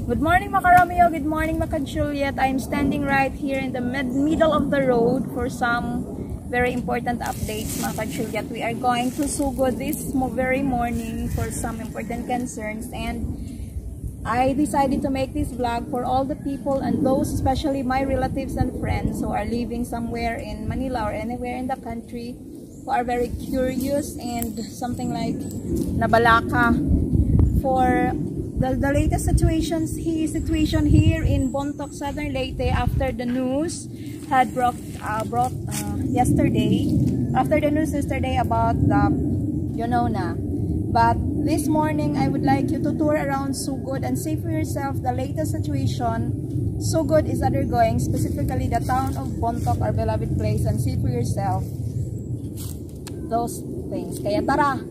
Good morning, Maka Romeo. Good morning, Maka Juliet. I'm standing right here in the middle of the road for some very important updates, Maka Juliet. We are going to Sugod this very morning for some important concerns, and I decided to make this vlog for all the people and those, especially my relatives and friends who are living somewhere in Manila or anywhere in the country, who are very curious and something like nabalaka for the latest situation here in Bontoc, Southern Leyte, after the news had brought yesterday, after the news yesterday about the na. But this morning, I would like you to tour around Sugod and see for yourself the latest situation Sugod is undergoing, specifically the town of Bontoc, our beloved place, and see for yourself those things. Kaya tara!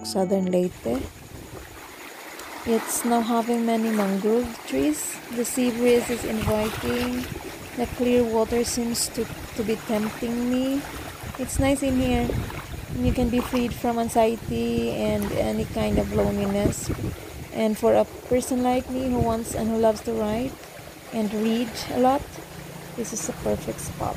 Bontoc, southern Leyte. It's now having many mangrove trees. The sea breeze is inviting. The clear water seems to be tempting me. It's nice in here. You can be freed from anxiety and any kind of loneliness. And for a person like me who wants and who loves to write and read a lot, this is a perfect spot.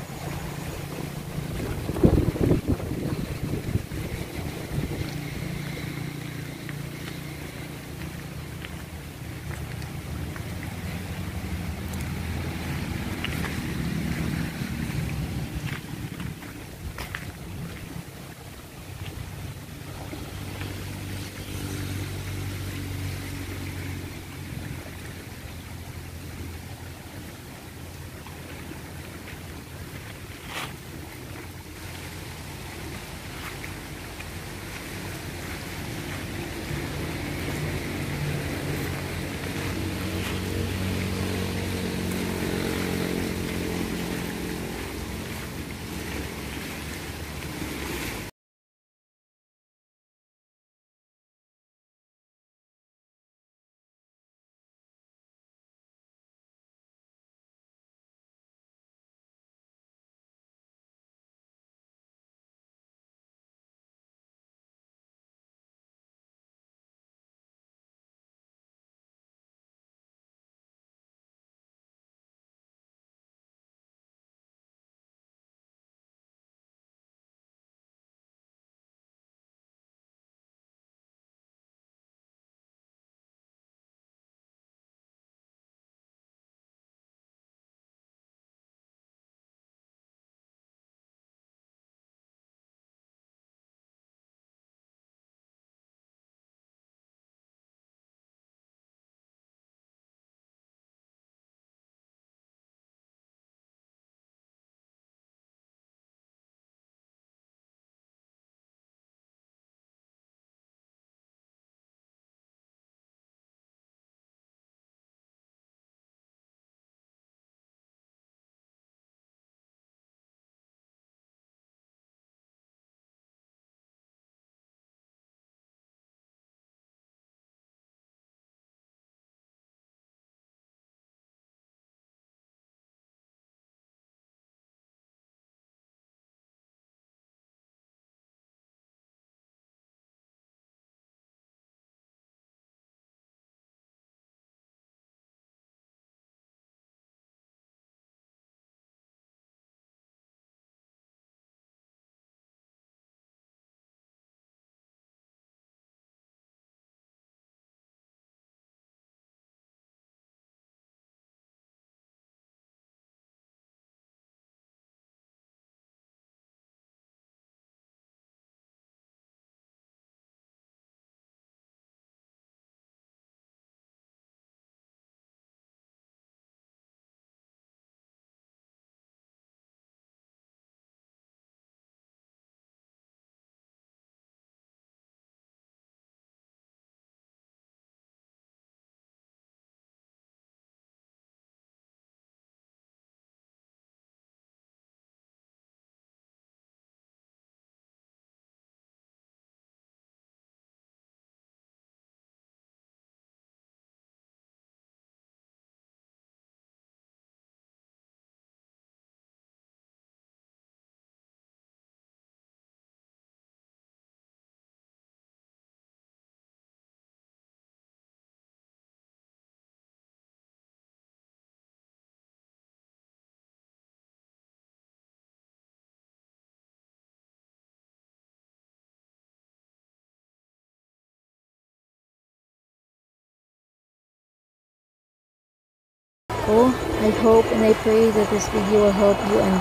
Oh, I hope and I pray that this video will help you and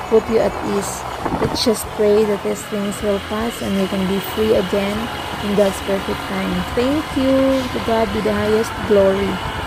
put you at ease. Let's just pray that these things will pass and we can be free again in God's perfect time. Thank you. To God be the highest glory.